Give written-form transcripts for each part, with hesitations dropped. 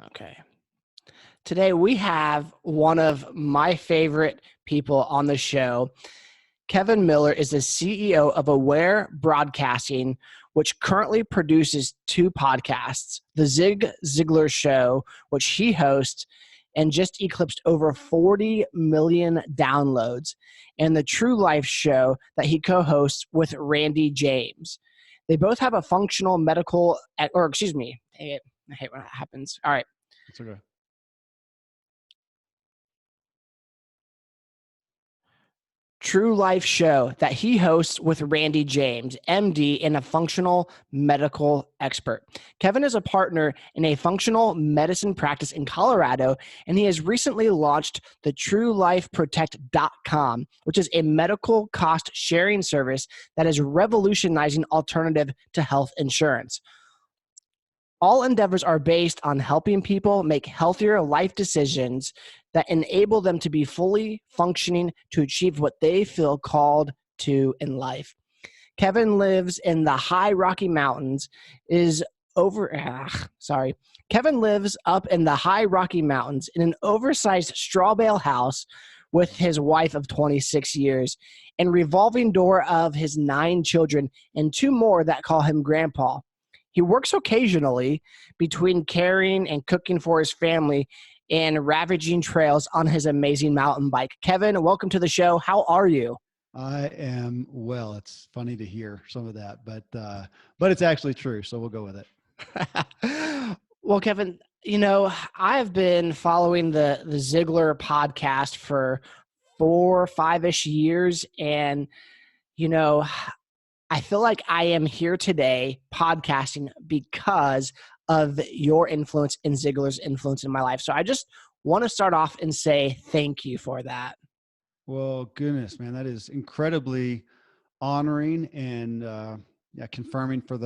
Okay. Today we have one of my favorite people on the show. Kevin Miller is the CEO of Aware Broadcasting, which currently produces two podcasts, The Zig Ziglar Show, which he hosts and just eclipsed over 40 million downloads, and The True Life Show that he co-hosts with Randy James. They both have a functional medical, or excuse me, dang it, I hate when that happens. All right. It's okay. True Life Show that he hosts with Randy James, MD, and a functional medical expert. Kevin is a partner in a functional medicine practice in Colorado, and he has recently launched the TrueLifeProtect.com, which is a medical cost sharing service that is revolutionizing alternative to health insurance. All endeavors are based on helping people make healthier life decisions that enable them to be fully functioning to achieve what they feel called to in life. Kevin lives in the high Rocky Mountains, Kevin lives up in the high Rocky Mountains in an oversized straw bale house with his wife of 26 years and revolving door of his 9 children and 2 more that call him grandpa. He works occasionally between caring and cooking for his family and ravaging trails on his amazing mountain bike. Kevin, welcome to the show. How are you? I am well. It's funny to hear some of that, but it's actually true. So we'll go with it. Well, Kevin, I have been following the Ziglar podcast for 4 or 5-ish years, and you know, I feel like I am here today podcasting because of your influence and Ziglar's influence in my life. So I just want to start off and say thank you for that. Well, goodness, man, that is incredibly honoring and yeah, confirming for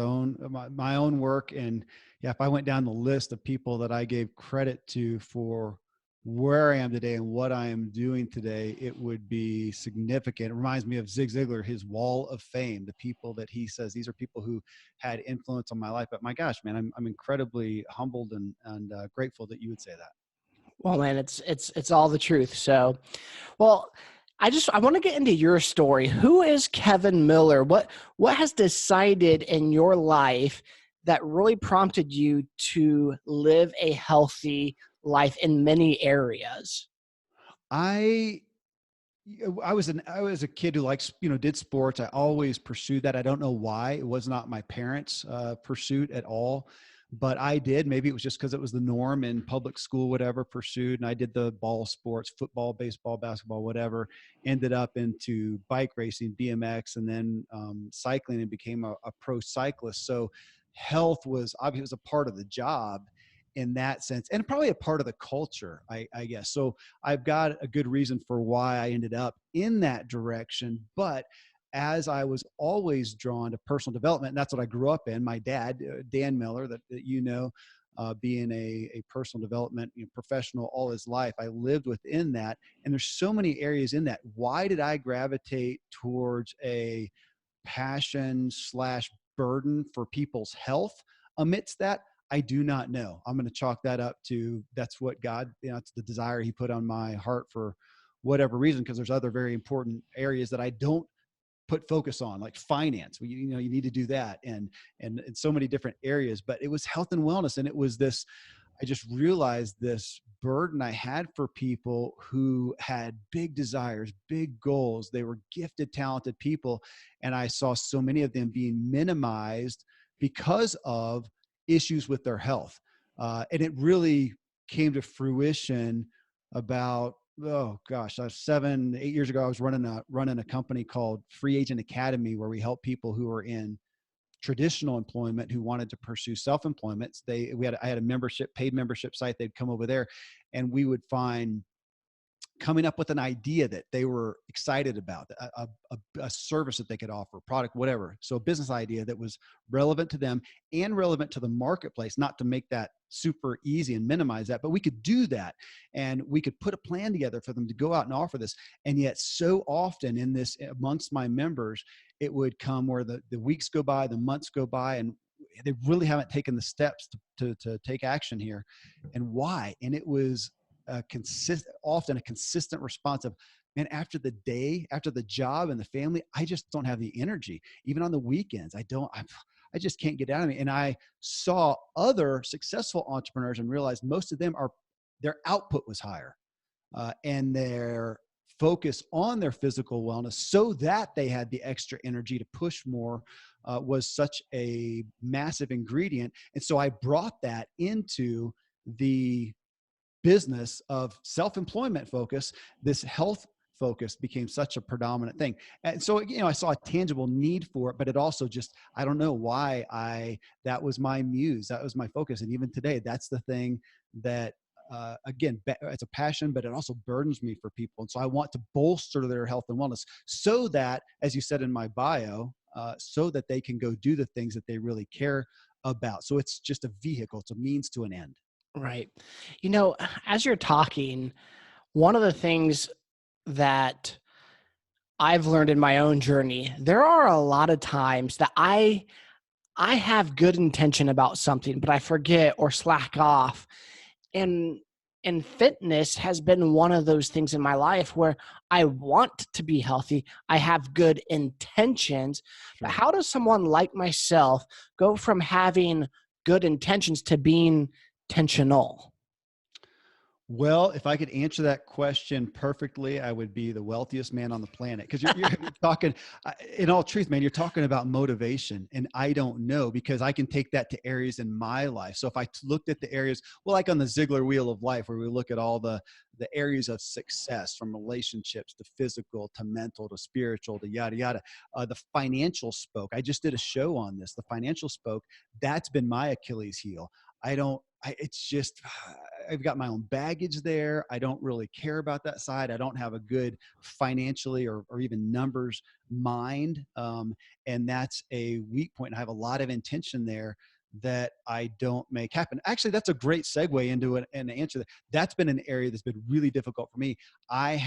my own work. And yeah, if I went down the list of people that I gave credit to for where I am today and what I am doing today, it would be significant. It reminds me of Zig Ziglar, his wall of fame, the people that he says, these are people who had influence on my life. But my gosh, man, I'm incredibly humbled and grateful that you would say that. Well, man, it's all the truth. So, well, I want to get into your story. Who is Kevin Miller? What has decided in your life that really prompted you to live a healthy life in many areas? I I was a kid who likes, did sports. I always pursued that. I don't know why. It was not my parents' pursuit at all, but I did. Maybe it was just because it was the norm in public school, whatever pursued. And I did the ball sports, football, baseball, basketball, whatever. Ended up into bike racing, BMX, and then cycling, and became a pro cyclist. So health was obviously, it was a part of the job in that sense, and probably a part of the culture, I guess. So I've got a good reason for why I ended up in that direction. But as I was always drawn to personal development, and that's what I grew up in. My dad, Dan Miller, that being a personal development professional all his life, I lived within that. And there's so many areas in that. Why did I gravitate towards a passion slash burden for people's health amidst that? I do not know. I'm going to chalk that up to that's what God, it's the desire he put on my heart for whatever reason, because there's other very important areas that I don't put focus on, like finance. You need to do that, and in so many different areas. But it was health and wellness, and it was this. I just realized this burden I had for people who had big desires, big goals. They were gifted, talented people, and I saw so many of them being minimized because of issues with their health. And it really came to fruition about, oh gosh, 7-8 years ago. I was running a company called Free Agent Academy, where we help people who are in traditional employment who wanted to pursue self-employment. I had a paid membership site. They'd come over there, and we would find coming up with an idea that they were excited about, a service that they could offer, product, whatever. So a business idea that was relevant to them and relevant to the marketplace, not to make that super easy and minimize that, but we could do that. And we could put a plan together for them to go out and offer this. And yet so often in this, amongst my members, it would come where the weeks go by, the months go by, and they really haven't taken the steps to take action here, and why? And it was often a consistent response of, man, after the day, after the job and the family, I just don't have the energy. Even on the weekends, I just can't get out of me. And I saw other successful entrepreneurs and realized most of them their output was higher, and their focus on their physical wellness so that they had the extra energy to push more, was such a massive ingredient. And so I brought that into the business of self-employment focus. This health focus became such a predominant thing. And so, I saw a tangible need for it, but it also just, I don't know why that was my muse. That was my focus. And even today, that's the thing that, again, it's a passion, but it also burdens me for people. And so I want to bolster their health and wellness so that, as you said in my bio, so that they can go do the things that they really care about. So it's just a vehicle. It's a means to an end. Right. As you're talking, one of the things that I've learned in my own journey, there are a lot of times that I have good intention about something, but I forget or slack off. And fitness has been one of those things in my life where I want to be healthy. I have good intentions. But Sure. how does someone like myself go from having good intentions to being intentional? Well, if I could answer that question perfectly, I would be the wealthiest man on the planet. Because you're talking, in all truth, man, you're talking about motivation. And I don't know, because I can take that to areas in my life. So if I looked at the areas, well, like on the Ziglar wheel of life, where we look at all the areas of success, from relationships to physical to mental to spiritual to yada, yada, the financial spoke. I just did a show on this. The financial spoke, that's been my Achilles heel. It's just, I've got my own baggage there. I don't really care about that side. I don't have a good financially or even numbers mind. And that's a weak point. I have a lot of intention there that I don't make happen. Actually, that's a great segue into an answer. That's been an area that's been really difficult for me. I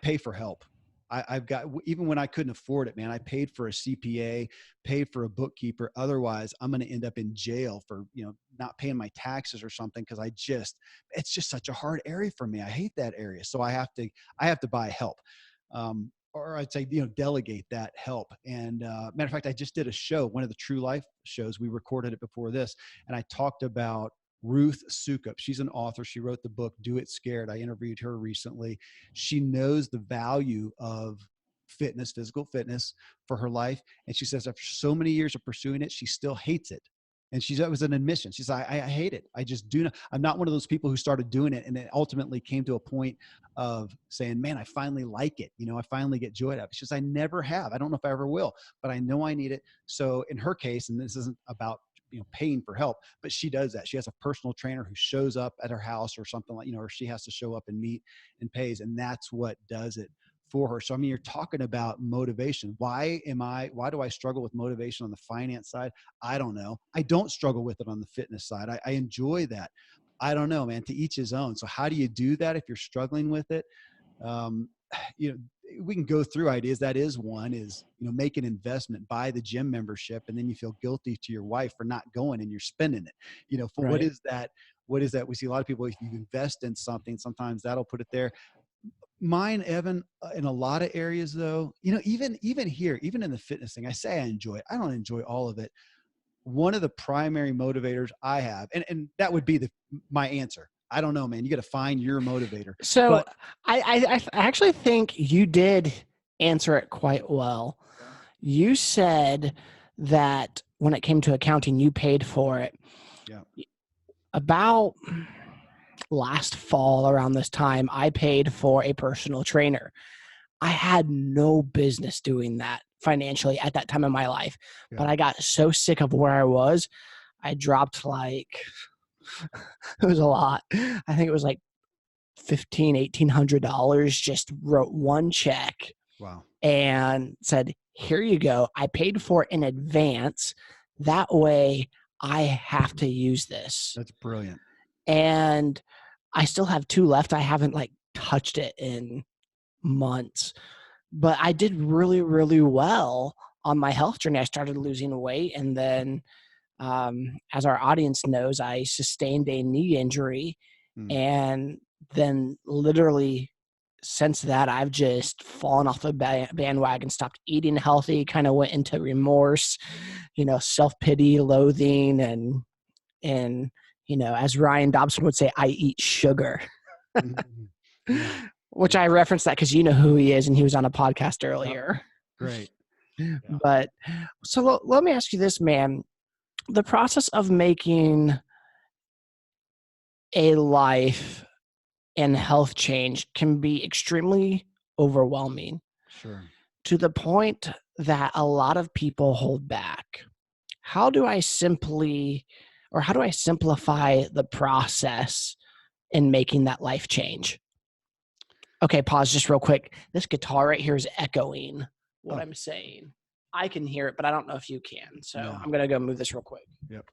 pay for help. I've got, even when I couldn't afford it, man, I paid for a CPA, paid for a bookkeeper. Otherwise, I'm going to end up in jail for, not paying my taxes or something. Cause it's just such a hard area for me. I hate that area. So I have to buy help. Or I'd say, delegate that help. And matter of fact, I just did a show, one of the True Life shows. We recorded it before this. And I talked about Ruth Sukup. She's an author. She wrote the book, Do It Scared. I interviewed her recently. She knows the value of fitness, physical fitness, for her life. And she says after so many years of pursuing it, she still hates it. And that was an admission. She's like, I hate it. I just do not. I'm not one of those people who started doing it and it ultimately came to a point of saying, man, I finally like it. I finally get joy out of it. She says, I never have. I don't know if I ever will, but I know I need it. So in her case, and this isn't about paying for help, but she does that. She has a personal trainer who shows up at her house or something like, or she has to show up and meet and pays. And that's what does it for her. So, I mean, you're talking about motivation. Why do I struggle with motivation on the finance side? I don't know. I don't struggle with it on the fitness side. I enjoy that. I don't know, man, to each his own. So how do you do that if you're struggling with it? We can go through ideas. That is one is, make an investment, buy the gym membership, and then you feel guilty to your wife for not going and you're spending it, for Right. what is that? What is that? We see a lot of people, if you invest in something, sometimes that'll put it there. Mine, Evan, in a lot of areas though, even here, even in the fitness thing, I say I enjoy it. I don't enjoy all of it. One of the primary motivators I have, and that would be my answer. I don't know, man. You got to find your motivator. So But I actually think you did answer it quite well. okay. You said that when it came to accounting, you paid for it. Yeah. About last fall around this time, I paid for a personal trainer. I had no business doing that financially at that time in my life, Yeah. but I got so sick of where I was. I dropped it was a lot. I think it was like $1,800, just wrote one check. Wow. And said, here you go. I paid for it in advance. That way I have to use this. That's brilliant. And I still have 2 left. I haven't touched it in months, but I did really, really well on my health journey. I started losing weight and then As our audience knows, I sustained a knee injury, Mm. and then literally since that, I've just fallen off the bandwagon, stopped eating healthy, kind of went into remorse, self-pity, loathing, and as Ryan Dobson would say, I eat sugar. Mhm. Yeah. Which Yeah. I referenced that because you know who he is, and he was on a podcast Yep. earlier. Great. Yeah. But so let me ask you this, man. The process of making a life and health change can be extremely overwhelming Sure. to the point that a lot of people hold back. How do I simplify the process in making that life change? Okay, pause just real quick. This guitar right here is echoing what Oh, I'm saying. I can hear it, but I don't know if you can. So no. I'm going to go move this real quick. Yep.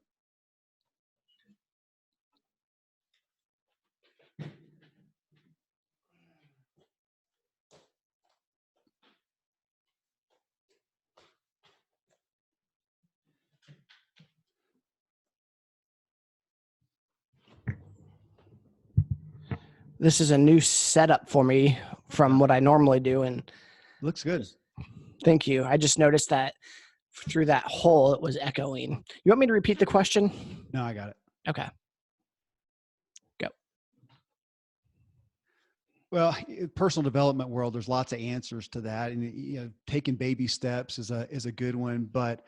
This is a new setup for me from Yeah. what I normally do. And Looks good. thank you. I just noticed that through that hole, it was echoing. You want me to repeat the question? No, I got it. Okay, go. Well, personal development world, there's lots of answers to that, and taking baby steps is a good one. But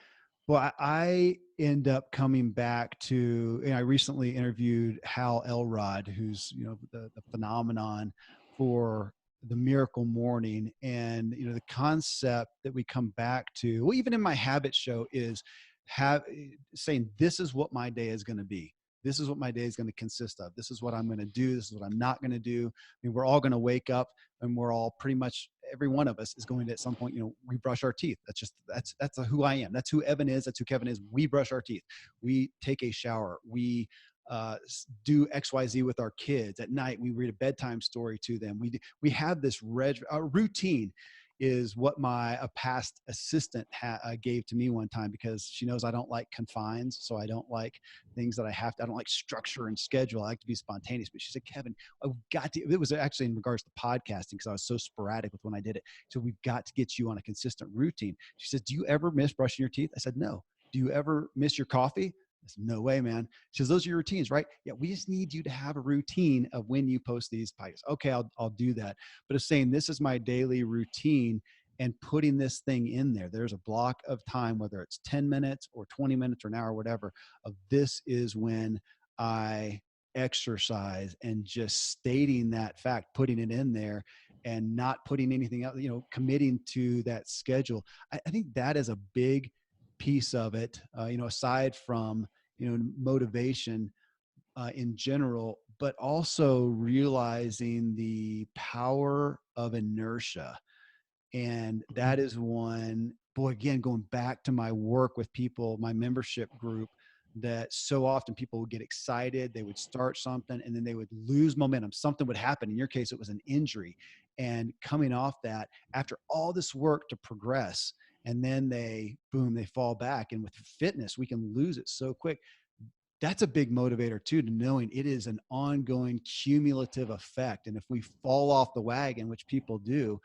well, I end up coming back to. I recently interviewed Hal Elrod, who's the phenomenon for the miracle morning, and the concept that we come back to. Well, even in my habit show is saying this is what my day is going to be. This is what my day is going to consist of. This is what I'm going to do. This is what I'm not going to do. I mean, we're all going to wake up and we're all pretty much every one of us is going to at some point, we brush our teeth. That's who I am. That's who Evan is. That's who Kevin is. We brush our teeth. We take a shower. We do XYZ with our kids at night. We read a bedtime story to them. We have this routine is what a past assistant gave to me one time, because she knows I don't like confines. So I don't like things that I don't like structure and schedule. I like to be spontaneous. But she said, Kevin, I've got to, it was actually in regards to podcasting, because I was so sporadic with when I did it. So we've got to get you on a consistent routine. She says, do you ever miss brushing your teeth? I said, no. Do you ever miss your coffee? I said, no way, man. She says, those are your routines, right? Yeah, we just need you to have a routine of when you post these podcasts. Okay, I'll do that. But it's saying this is my daily routine and putting this thing in there. There's a block of time, whether it's 10 minutes or 20 minutes or an hour, whatever, of this is when I exercise, and just stating that fact, putting it in there and not putting anything else, committing to that schedule. I think that is a big piece of it, aside from, motivation in general, but also realizing the power of inertia. And that is one, boy, again, going back to my work with people, my membership group, that so often people would get excited, they would start something, and then they would lose momentum. Something would happen. In your case, it was an injury. And coming off that, after all this work to progress, and then they fall back. And with fitness, we can lose it so quick. That's a big motivator too, to knowing it is an ongoing cumulative effect. And if we fall off the wagon, which people do,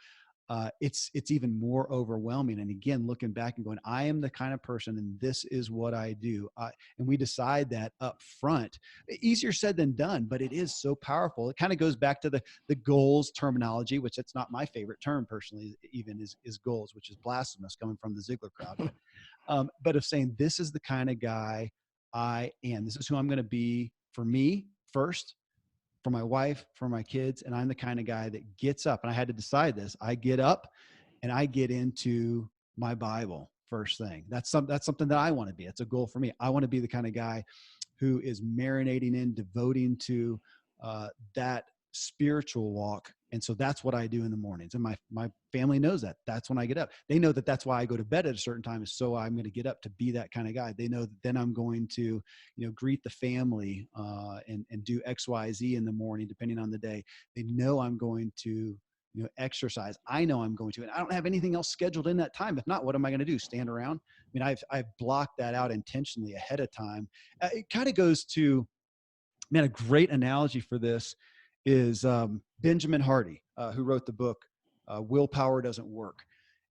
it's even more overwhelming. And again, looking back and going, I am the kind of person, and this is what I do. And we decide that up front. Easier said than done, but it is so powerful. It kind of goes back to the goals terminology, which that's not my favorite term personally, even is goals, which is blasphemous coming from the Ziglar crowd. But of saying, this is the kind of guy I am. This is who I'm going to be for me first, for my wife, for my kids. And I'm the kind of guy that gets up, and I had to decide this. I get up and I get into my Bible first thing. That's something that I want to be. It's a goal for me. I want to be the kind of guy who is marinating in, devoting to that spiritual walk. And so that's what I do in the mornings. And my family knows that. That's when I get up. They know that that's why I go to bed at a certain time, is so I'm going to get up to be that kind of guy. They know that then I'm going to, greet the family and do X, Y, Z in the morning, depending on the day. They know I'm going to exercise. I know I'm going to, and I don't have anything else scheduled in that time. If not, what am I going to do? Stand around? I mean, I've blocked that out intentionally ahead of time. It kind of goes to, man, a great analogy for this is Benjamin Hardy, who wrote the book Willpower Doesn't Work.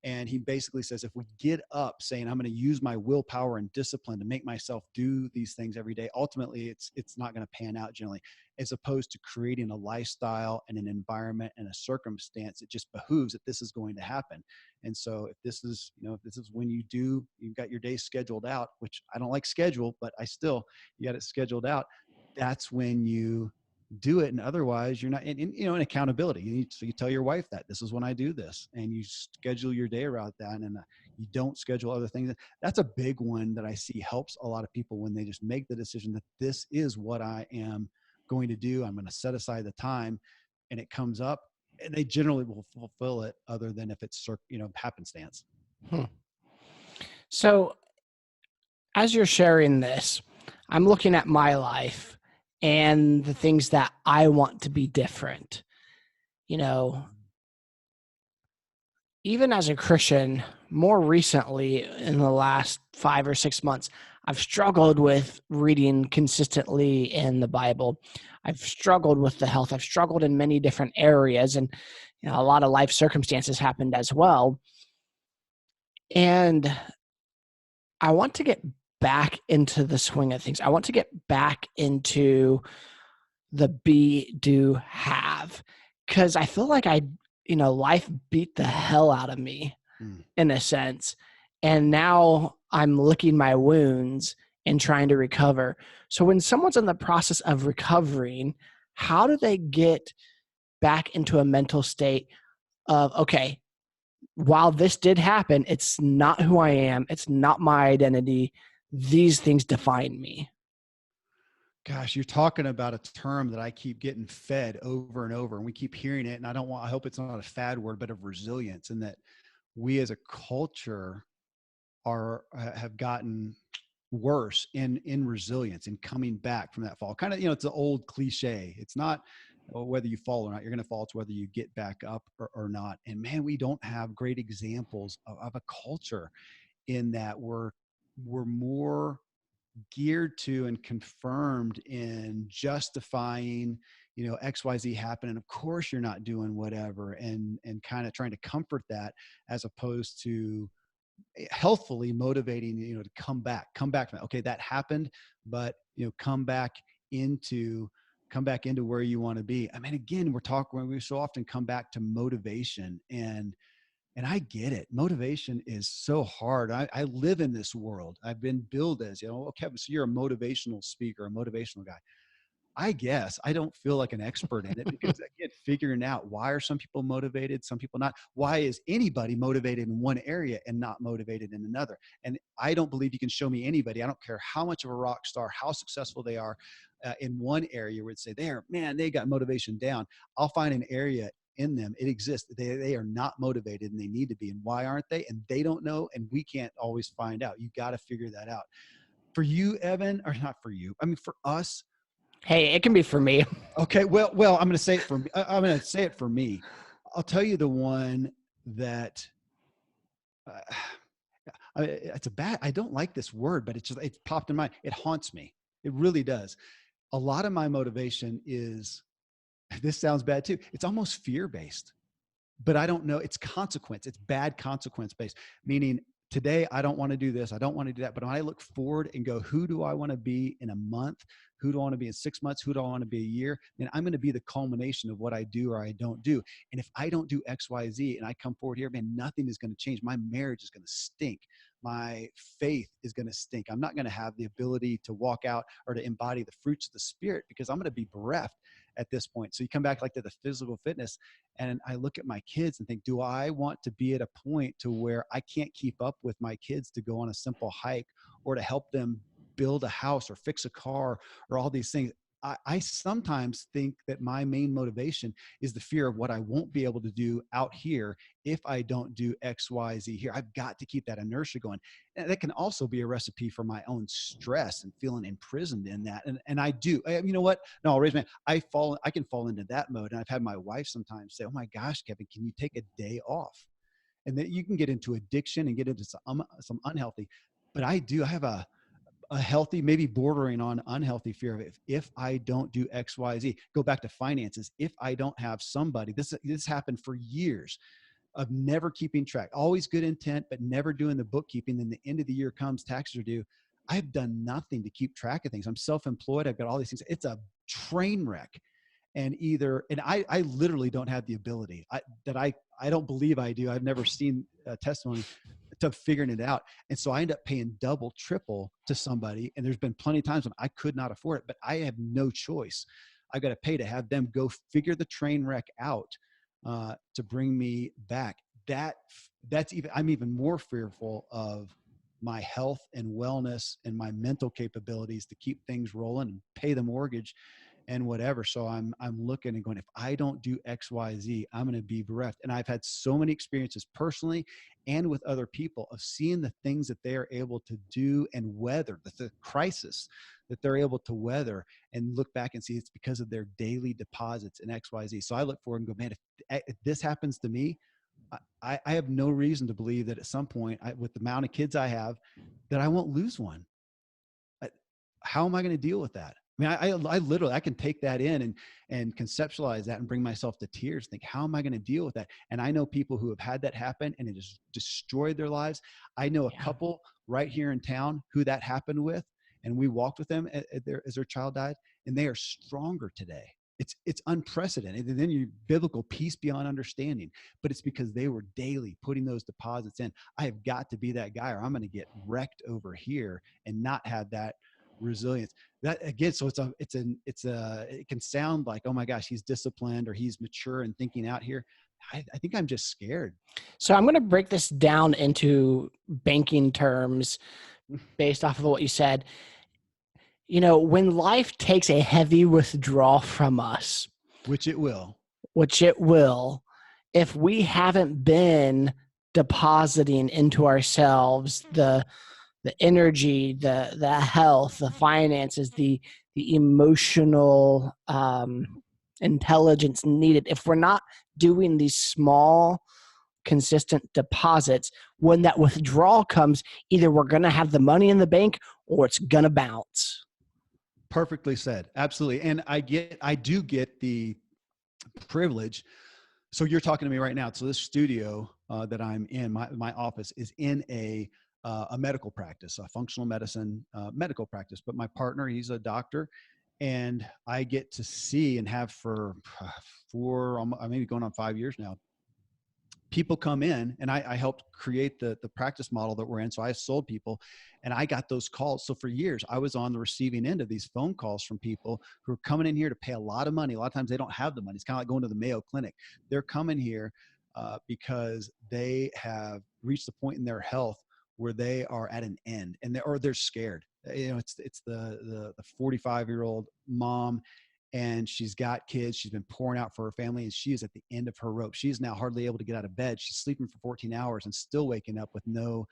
And he basically says, if we get up saying, I'm going to use my willpower and discipline to make myself do these things every day, ultimately it's not going to pan out generally, as opposed to creating a lifestyle and an environment and a circumstance. It just behooves that this is going to happen. And so if this is, if this is when you've got your day scheduled out, which I don't like schedule, but you got it scheduled out. That's when you do it. And otherwise you're not in accountability. So you tell your wife that this is when I do this, and you schedule your day around that, and you don't schedule other things. That's a big one that I see helps a lot of people when they just make the decision that this is what I am going to do. I'm going to set aside the time, and it comes up, and they generally will fulfill it, other than if it's happenstance. So as you're sharing this, I'm looking at my life and the things that I want to be different. Even as a Christian, more recently in the last 5 or 6 months, I've struggled with reading consistently in the Bible. I've struggled with the health. I've struggled in many different areas, and a lot of life circumstances happened as well. And I want to get back into the swing of things. I want to get back into the be, do, have, because I feel like life beat the hell out of me in a sense. And now I'm licking my wounds and trying to recover. So when someone's in the process of recovering, how do they get back into a mental state of, okay, while this did happen, it's not who I am. It's not my identity. These things define me. Gosh, you're talking about a term that I keep getting fed over and over, and we keep hearing it. And I hope it's not a fad word, but of resilience, and that we as a culture have gotten worse in resilience, in coming back from that fall. Kind of, it's an old cliche. It's not whether you fall or not, you're going to fall. It's whether you get back up or not. And man, we don't have great examples of a culture in that we're more geared to and confirmed in justifying, XYZ happened. And of course you're not doing whatever, and kind of trying to comfort that, as opposed to healthfully motivating, to come back from that. Okay, that happened, but come back into where you want to be. I mean, again, we so often come back to motivation, and I get it. Motivation is so hard. I live in this world. I've been billed as, Kevin, so you're a motivational speaker, a motivational guy. I guess I don't feel like an expert in it, because again, figuring out why are some people motivated, some people not. Why is anybody motivated in one area and not motivated in another? And I don't believe you can show me anybody. I don't care how much of a rock star, how successful they are in one area, where it'd say they got motivation down. I'll find an area in them. It exists. They are not motivated, and they need to be. And why aren't they? And they don't know. And we can't always find out. You got to figure that out. For you, Evan, or not for you. I mean, for us, hey, it can be for me. Okay. Well, I'm going to say it for me. I'm going to say it for me. I'll tell you the one that I don't like this word, but it's popped in mind. It haunts me. It really does. A lot of my motivation is, this sounds bad too, it's almost fear-based, but I don't know. It's consequence. It's bad consequence based, meaning today I don't want to do this. I don't want to do that. But when I look forward and go, who do I want to be in a month? Who do I want to be in 6 months? Who do I want to be a year? Then I'm going to be the culmination of what I do or I don't do. And if I don't do X, Y, Z, and I come forward here, man, nothing is going to change. My marriage is going to stink. My faith is going to stink. I'm not going to have the ability to walk out or to embody the fruits of the Spirit, because I'm going to be bereft at this point. So you come back like to the physical fitness, and I look at my kids and think, do I want to be at a point to where I can't keep up with my kids to go on a simple hike, or to help them build a house or fix a car or all these things? I sometimes think that my main motivation is the fear of what I won't be able to do out here if I don't do X, Y, Z here. I've got to keep that inertia going. And that can also be a recipe for my own stress and feeling imprisoned in that. And I do, you know what? No, I'll raise my hand. I can fall into that mode. And I've had my wife sometimes say, "Oh my gosh, Kevin, can you take a day off?" And that you can get into addiction and get into some unhealthy, but I have a healthy, maybe bordering on unhealthy fear of if I don't do X, Y, Z. Go back to finances. If I don't have somebody, this happened for years of never keeping track, always good intent, but never doing the bookkeeping. Then the end of the year comes, taxes are due. I've done nothing to keep track of things. I'm self-employed. I've got all these things. It's a train wreck. And I literally don't have the ability I don't believe I do. I've never seen a testimony to figuring it out. And so I end up paying double, triple to somebody. And there's been plenty of times when I could not afford it, but I have no choice. I've got to pay to have them go figure the train wreck out to bring me back. I'm even more fearful of my health and wellness and my mental capabilities to keep things rolling and pay the mortgage and whatever. So I'm looking and going, if I don't do X, Y, Z, I'm going to be bereft. And I've had so many experiences personally and with other people of seeing the things that they are able to do and weather, the crisis that they're able to weather, and look back and see it's because of their daily deposits in X, Y, Z. So I look forward and go, man, if this happens to me, I have no reason to believe that at some point, with the amount of kids I have, that I won't lose one. How am I going to deal with that? I mean, I literally, I can take that in and conceptualize that and bring myself to tears, think, how am I going to deal with that? And I know people who have had that happen and it has destroyed their lives. I know a couple right here in town who that happened with, and we walked with them as their child died, and they are stronger today. It's unprecedented. And then you biblical peace beyond understanding, but it's because they were daily putting those deposits in. I have got to be that guy, or I'm going to get wrecked over here and not have that resilience. That again, so it can sound like, oh my gosh, he's disciplined or he's mature and thinking out here. I think I'm just scared. So I'm going to break this down into banking terms based off of what you said. You know, when life takes a heavy withdrawal from us, which it will, if we haven't been depositing into ourselves the energy, the health, the finances, the emotional intelligence needed, if we're not doing these small, consistent deposits, when that withdrawal comes, either we're going to have the money in the bank or it's going to bounce. Perfectly said. Absolutely. And I do get the privilege. So you're talking to me right now. So this studio that I'm in, my office is in a medical practice, a functional medicine medical practice. But my partner, he's a doctor, and I get to see and have for maybe going on 5 years now, people come in, and I helped create the practice model that we're in. So I sold people, and I got those calls. So for years, I was on the receiving end of these phone calls from people who are coming in here to pay a lot of money. A lot of times they don't have the money. It's kind of like going to the Mayo Clinic. They're coming here because they have reached the point in their health where they are at an end, and they're scared. You know, it's the 45-year-old mom, and she's got kids. She's been pouring out for her family, and she is at the end of her rope. She's now hardly able to get out of bed. She's sleeping for 14 hours and still waking up with no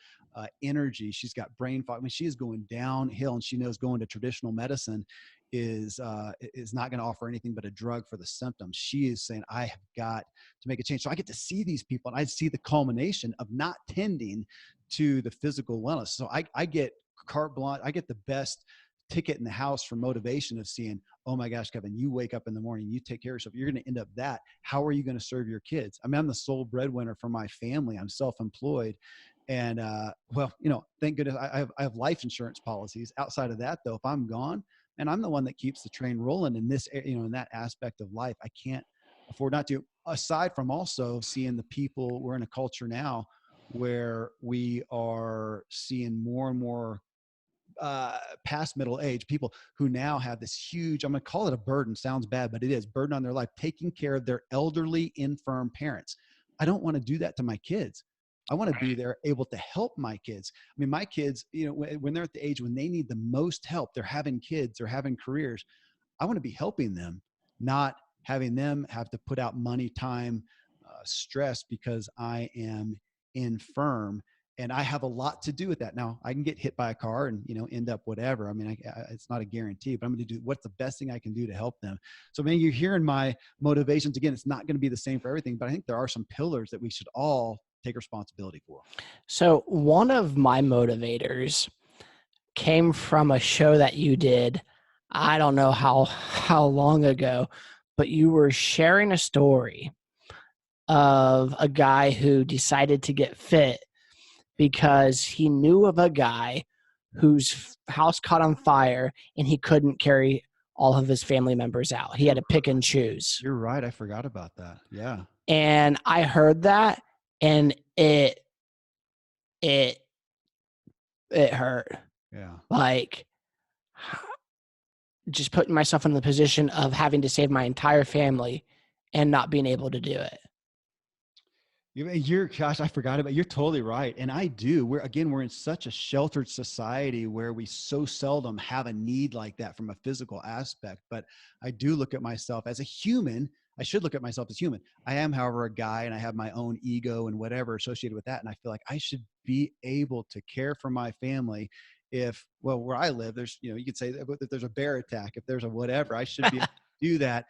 energy. She's got brain fog. I mean, she is going downhill, and she knows going to traditional medicine is not going to offer anything but a drug for the symptoms. She is saying, I have got to make a change. So I get to see these people, and I see the culmination of not tending to the physical wellness. So I get carte blanche. I get the best ticket in the house for motivation of seeing, oh my gosh, Kevin, you wake up in the morning, you take care of yourself. You're going to end up that. How are you going to serve your kids? I mean, I'm the sole breadwinner for my family. I'm self-employed. And well, you know, thank goodness I have life insurance policies. Outside of that, though, if I'm gone, and I'm the one that keeps the train rolling in this, you know, in that aspect of life, I can't afford not to. Aside from also seeing the people, we're in a culture now where we are seeing more and more past middle age people who now have this huge, I'm going to call it a burden, sounds bad, but it is burden on their life, taking care of their elderly, infirm parents. I don't want to do that to my kids. I want to be there able to help my kids. I mean, my kids, you know, when they're at the age when they need the most help, they're having kids, they're having careers. I want to be helping them, not having them have to put out money, time, stress because I am infirm. And I have a lot to do with that. Now I can get hit by a car and, end up whatever. I mean, it's not a guarantee, but I'm going to do what's the best thing I can do to help them. So, man, you're hearing my motivations. Again, it's not going to be the same for everything, but I think there are some pillars that we should all take responsibility for. So one of my motivators came from a show that you did. I don't know how long ago, but you were sharing a story of a guy who decided to get fit because he knew of a guy whose house caught on fire and he couldn't carry all of his family members out. He had to pick and choose. You're right. I forgot about that. Yeah. And I heard that and it hurt. Yeah. Like just putting myself in the position of having to save my entire family and not being able to do it. Gosh, I forgot about it. You're totally right. And I do. We're in such a sheltered society where we so seldom have a need like that from a physical aspect. But I do look at myself as a human. I should look at myself as human. I am, however, a guy, and I have my own ego and whatever associated with that. And I feel like I should be able to care for my family. Where I live, there's, you could say that if there's a bear attack, if there's a whatever, I should be able to do that.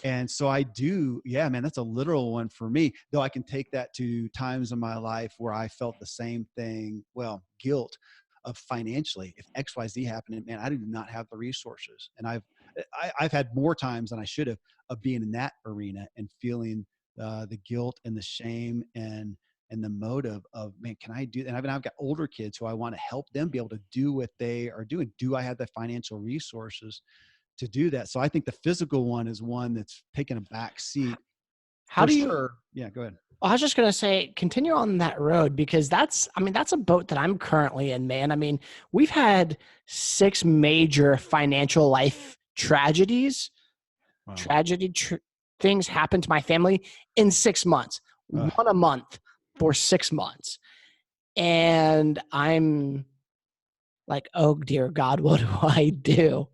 And so I do. Yeah, man, that's a literal one for me, though I can take that to times in my life where I felt the same thing. Well, guilt of financially, if XYZ happened, and man, I do not have the resources. And I've had more times than I should have of being in that arena and feeling the guilt and the shame and the motive of, man, can I do that? And I've got older kids who I want to help them be able to do what they are doing. Do I have the financial resources to do that? So I think the physical one is one that's taken a back seat How for do you sure. Yeah, go ahead. I was just going to say, continue on that road because that's a boat that I'm currently in, man. I mean, we've had 6 major financial life tragedies, Wow. tragedy things happen to my family in 6 months, one a month for 6 months. And I'm like, oh dear God, what do I do?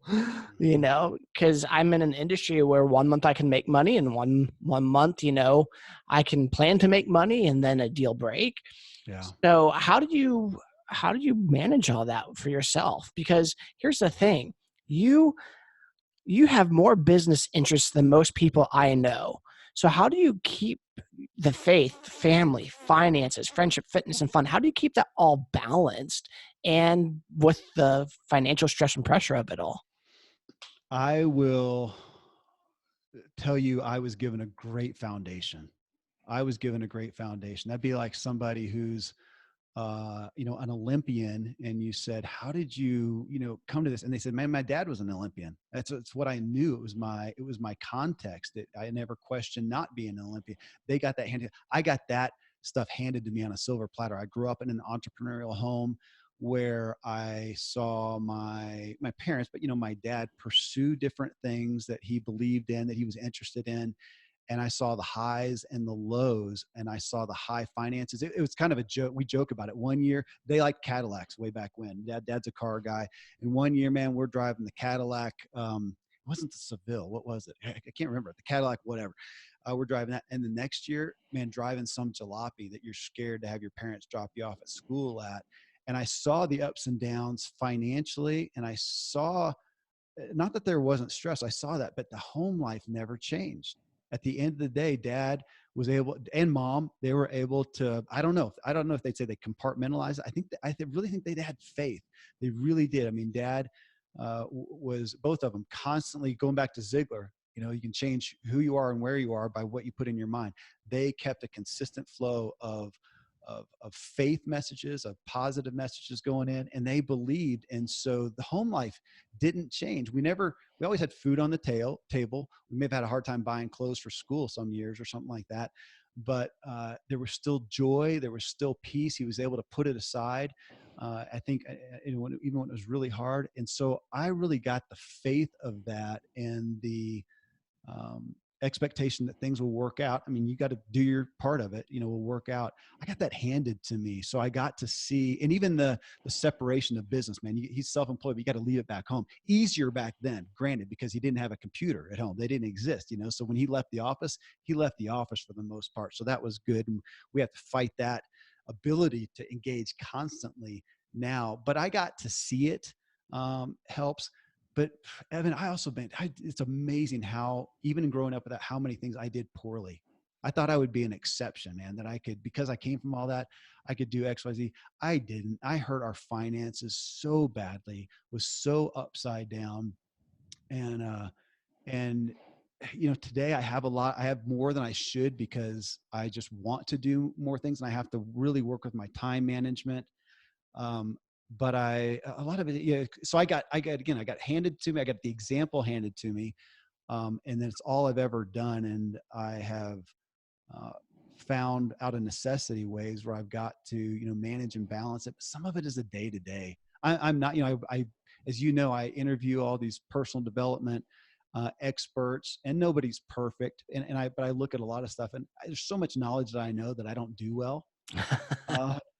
Because I'm in an industry where 1 month I can make money and one month, I can plan to make money and then a deal break. Yeah. So how do you manage all that for yourself? Because here's the thing, you have more business interests than most people I know. So how do you keep the faith, family, finances, friendship, fitness, and fun? How do you keep that all balanced and with the financial stress and pressure of it all? I will tell you, I was given a great foundation. That'd be like somebody who's an Olympian, and you said, how did you, come to this? And they said, man, my dad was an Olympian. That's what I knew. It was my context that I never questioned not being an Olympian. They got that handed. I got that stuff handed to me on a silver platter. I grew up in an entrepreneurial home where I saw my parents, but my dad pursue different things that he believed in, that he was interested in, and I saw the highs and the lows, and I saw the high finances. It was kind of a joke. We joke about it. One year, they liked Cadillacs way back when. Dad's a car guy. And one year, man, we're driving the Cadillac. It wasn't the Seville. What was it? I can't remember. The Cadillac, whatever. We're driving that. And the next year, man, driving some jalopy that you're scared to have your parents drop you off at school at. And I saw the ups and downs financially, and I saw, not that there wasn't stress, I saw that, but the home life never changed. At the end of the day, dad was able, and mom, they were able to, I don't know if they'd say they compartmentalized it. I really think they had faith. They really did. I mean, dad was, both of them, constantly going back to Ziglar. You can change who you are and where you are by what you put in your mind. They kept a consistent flow of faith messages, of positive messages going in, and they believed. And so the home life didn't change. We always had food on the table. We may have had a hard time buying clothes for school some years or something like that, but there was still joy. There was still peace. He was able to put it aside. I think even when it was really hard. And so I really got the faith of that, and the expectation that things will work out. I mean, you got to do your part of it, will work out. I got that handed to me. So I got to see, and even the separation of business, man, he's self-employed, but you got to leave it back home. Easier back then, granted, because he didn't have a computer at home. They didn't exist, so when he left the office for the most part. So that was good. And we have to fight that ability to engage constantly now, but I got to see it, helps. But Evan, it's amazing how, even growing up with that, how many things I did poorly. I thought I would be an exception, man, that I could, because I came from all that, I could do X, Y, Z. I didn't. I hurt our finances so badly, was so upside down. And today I have more than I should, because I just want to do more things, and I have to really work with my time management. Um, but a lot of it, so I got handed to me. I got the example handed to me. And then it's all I've ever done. And I have, uh, found out of necessity ways where I've got to, manage and balance it. But some of it is a day to day. I'm not, as I interview all these personal development, experts, and nobody's perfect. But I look at a lot of stuff, and there's so much knowledge that I know that I don't do well.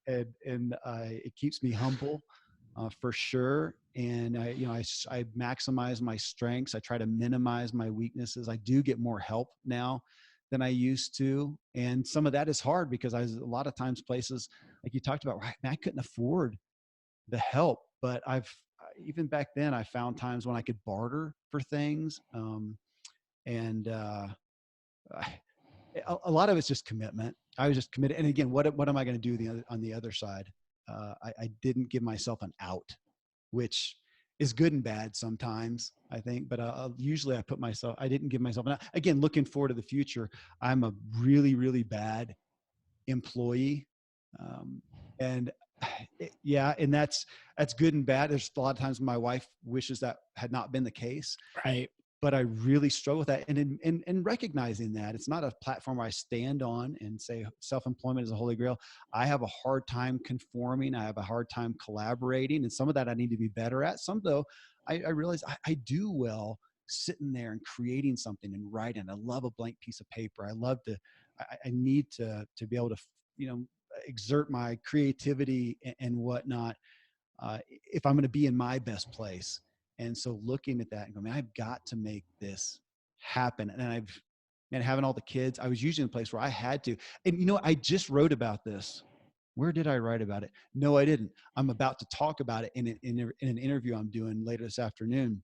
It keeps me humble, for sure. And I maximize my strengths. I try to minimize my weaknesses. I do get more help now than I used to, and some of that is hard because a lot of times places like you talked about, right? Man, I couldn't afford the help, but even back then I found times when I could barter for things, and a lot of it's just commitment. I was just committed. And again, what am I going to do on the other side? I didn't give myself an out, which is good and bad sometimes, I think. But usually I didn't give myself an out. Again, looking forward to the future, I'm a really, really bad employee. And yeah, and that's good and bad. There's a lot of times my wife wishes that had not been the case. Right. But I really struggle with that. And in recognizing that it's not a platform I stand on and say self-employment is a holy grail. I have a hard time conforming. I have a hard time collaborating. And some of that I need to be better at. Some, though, I realize I do well sitting there and creating something and writing. I love a blank piece of paper. I need to be able to, exert my creativity and whatnot, if I'm going to be in my best place. And so looking at that and going, man, I've got to make this happen. And having all the kids, I was usually in a place where I had to. And, I just wrote about this. Where did I write about it? No, I didn't. I'm about to talk about it in an interview I'm doing later this afternoon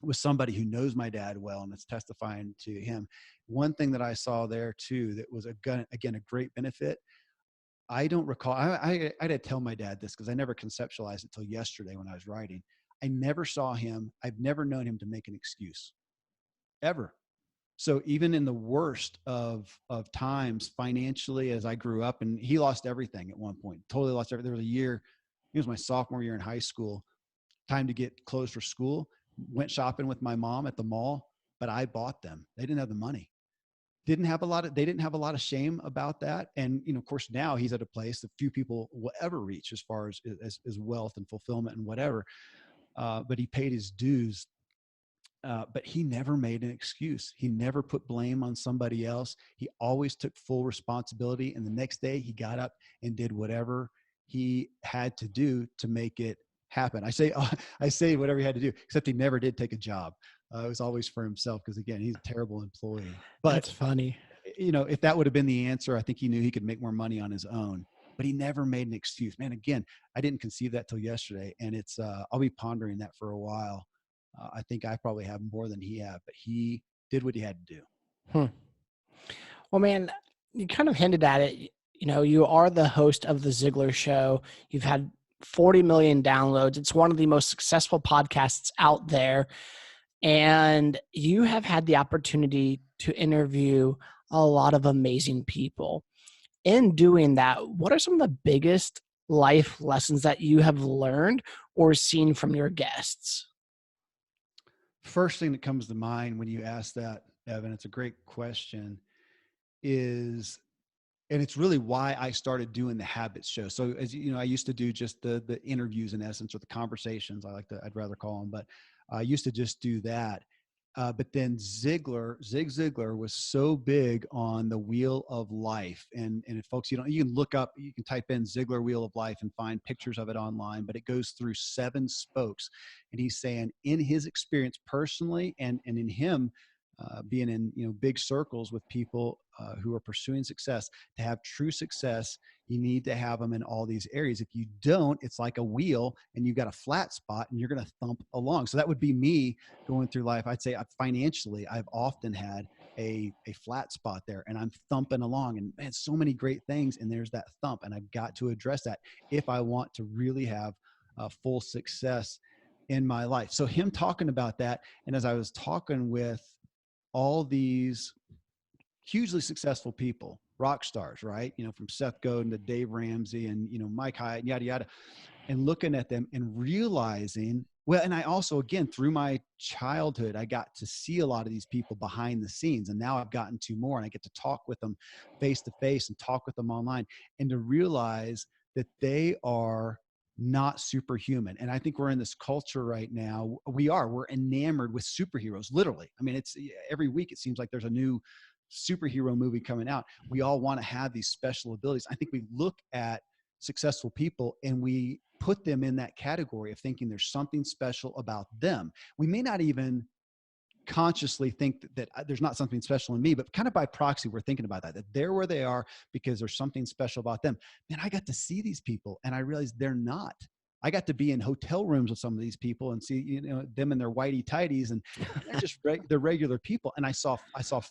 with somebody who knows my dad well, and it's testifying to him. One thing that I saw there too, that was again, a great benefit. I don't recall. I had to tell my dad this because I never conceptualized it till yesterday when I was writing. I never saw him. I've never known him to make an excuse, ever. So even in the worst of times financially, as I grew up, and he lost everything at one point, totally lost everything. There was a year, it was my sophomore year in high school, time to get clothes for school. Went shopping with my mom at the mall, but I bought them. They didn't have the money. They didn't have a lot of shame about that. And, of course, now he's at a place that few people will ever reach as far as wealth and fulfillment and whatever. But he paid his dues. But he never made an excuse. He never put blame on somebody else. He always took full responsibility. And the next day he got up and did whatever he had to do to make it happen. I say whatever he had to do, except he never did take a job. It was always for himself, because again, he's a terrible employee. But That's funny. if that would have been the answer, I think he knew he could make more money on his own. But he never made an excuse. Man, again, I didn't conceive that till yesterday, and I'll be pondering that for a while. I think I probably have more than he had, but he did what he had to do. Hmm. Well, man, you kind of hinted at it. You are the host of the Ziglar Show. You've had 40 million downloads. It's one of the most successful podcasts out there. And you have had the opportunity to interview a lot of amazing people. In doing that, what are some of the biggest life lessons that you have learned or seen from your guests? First thing that comes to mind when you ask that, Evan, it's a great question, and it's really why I started doing the Habits show. So as you know, I used to do just the interviews in essence, or the conversations, I'd rather call them, but I used to just do that. But then Zig Ziglar was so big on the wheel of life. And if folks, you can look up, you can type in Ziglar wheel of life and find pictures of it online, but it goes through 7 spokes. And he's saying in his experience personally, and in him, being in big circles with people who are pursuing success, to have true success, you need to have them in all these areas. If you don't, it's like a wheel and you've got a flat spot and you're going to thump along. So that would be me going through life. I'd say financially, I've often had a flat spot there, and I'm thumping along, and man, so many great things, and there's that thump, and I've got to address that if I want to really have full success in my life. So him talking about that, and as I was talking with all these hugely successful people, rock stars, right? From Seth Godin to Dave Ramsey and, Mike Hyatt, and yada, yada, and looking at them and realizing, well, and I also, again, through my childhood, I got to see a lot of these people behind the scenes, and now I've gotten to more, and I get to talk with them face to face and talk with them online, and to realize that they are not superhuman. And I think we're in this culture right now. We're enamored with superheroes, literally. I mean, it's every week, it seems like there's a new superhero movie coming out. We all want to have these special abilities. I think we look at successful people and we put them in that category of thinking there's something special about them. We may not even consciously think that there's not something special in me, but kind of by proxy, we're thinking about that they're where they are because there's something special about them. Man, I got to see these people and I realized they're not. I got to be in hotel rooms with some of these people and see, them in their whitey tighties, and they're just they're regular people. And I saw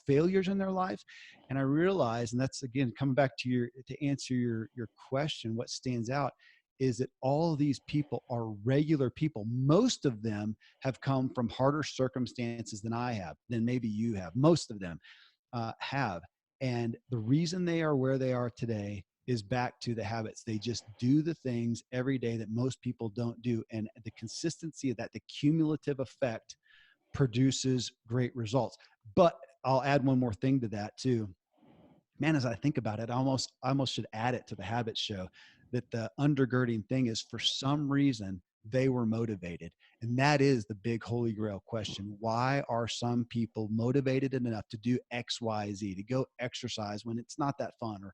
failures in their life, and I realized, and that's again coming back to answer your question, what stands out is that all of these people are regular people. Most of them have come from harder circumstances than I have, than maybe you have. Most of them have. And the reason they are where they are today is back to the habits. They just do the things every day that most people don't do. And the consistency of that, the cumulative effect, produces great results. But I'll add one more thing to that too. Man, as I think about it, I almost should add it to the habits show, that the undergirding thing is, for some reason, they were motivated. And that is the big holy grail question. Why are some people motivated enough to do X, Y, Z, to go exercise when it's not that fun, or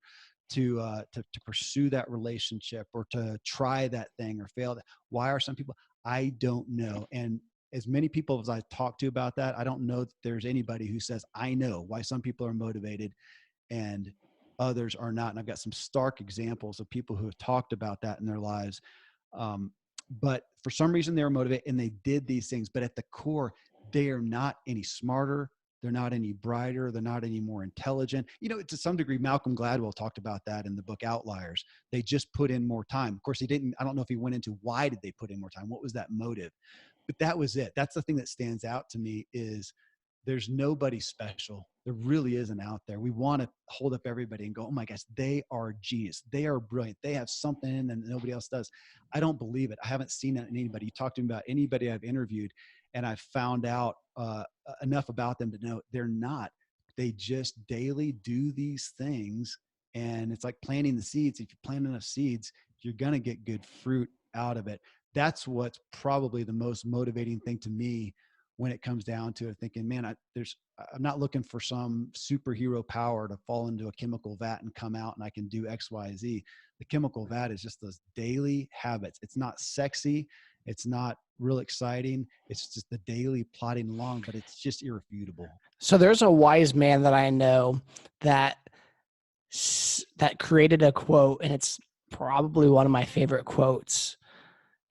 to pursue that relationship, or to try that thing or fail? Why are some people? I don't know. And as many people as I talk to about that, I don't know that there's anybody who says, I know why some people are motivated and others are not. And I've got some stark examples of people who have talked about that in their lives. But for some reason they were motivated and they did these things, but at the core, they are not any smarter. They're not any brighter. They're not any more intelligent. To some degree, Malcolm Gladwell talked about that in the book Outliers. They just put in more time. Of course, I don't know if he went into why did they put in more time? What was that motive? But that was it. That's the thing that stands out to me, is there's nobody special. There really isn't out there. We want to hold up everybody and go, oh my gosh, they are genius. They are brilliant. They have something in them that nobody else does. I don't believe it. I haven't seen that in anybody. You talk to me about anybody I've interviewed, and I've found out enough about them to know they're not. They just daily do these things. And it's like planting the seeds. If you plant enough seeds, you're going to get good fruit out of it. That's what's probably the most motivating thing to me when it comes down to it, thinking, man, I'm not looking for some superhero power to fall into a chemical vat and come out and I can do X, Y, Z. The chemical vat is just those daily habits. It's not sexy. It's not real exciting. It's just the daily plodding along, but it's just irrefutable. So there's a wise man that I know that created a quote, and it's probably one of my favorite quotes.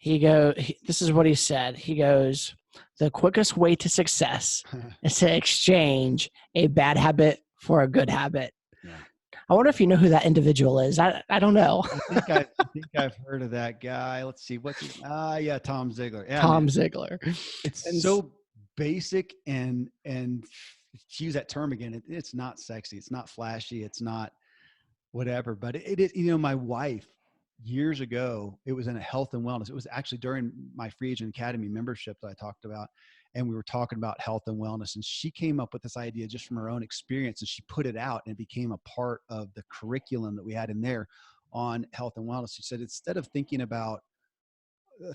This is what he said. He goes, the quickest way to success is to exchange a bad habit for a good habit. Yeah. I wonder if you know who that individual is. I don't know. I think I've heard of that guy. Let's see. Yeah, Tom Ziglar. Yeah, Tom Ziglar. It's so basic and to use that term again, it's not sexy. It's not flashy. It's not whatever, but it is, my wife years ago, it was in a health and wellness. It was actually during my Free Agent Academy membership that I talked about. And we were talking about health and wellness, and she came up with this idea just from her own experience, and she put it out and it became a part of the curriculum that we had in there on health and wellness. She said, instead of thinking about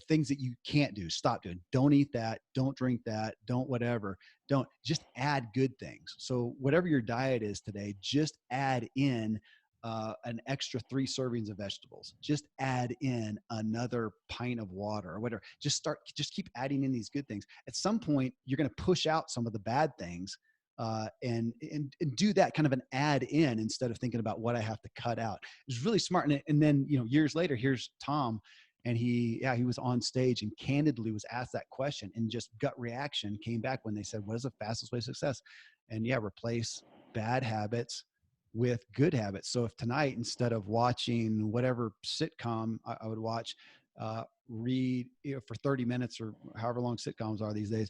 things that you can't do, stop doing. Don't eat that. Don't drink that. Don't whatever. Don't, just add good things. So whatever your diet is today, just add in an extra 3 servings of vegetables. Just add in another pint of water or whatever. Just keep adding in these good things. At some point, you're going to push out some of the bad things, and do that kind of an add in instead of thinking about what I have to cut out. It's really smart. And then, years later, here's Tom, and he was on stage and candidly was asked that question, and just gut reaction came back when they said, what is the fastest way to success? And replace bad habits with good habits. So if tonight, instead of watching whatever sitcom I would watch, read for 30 minutes or however long sitcoms are these days,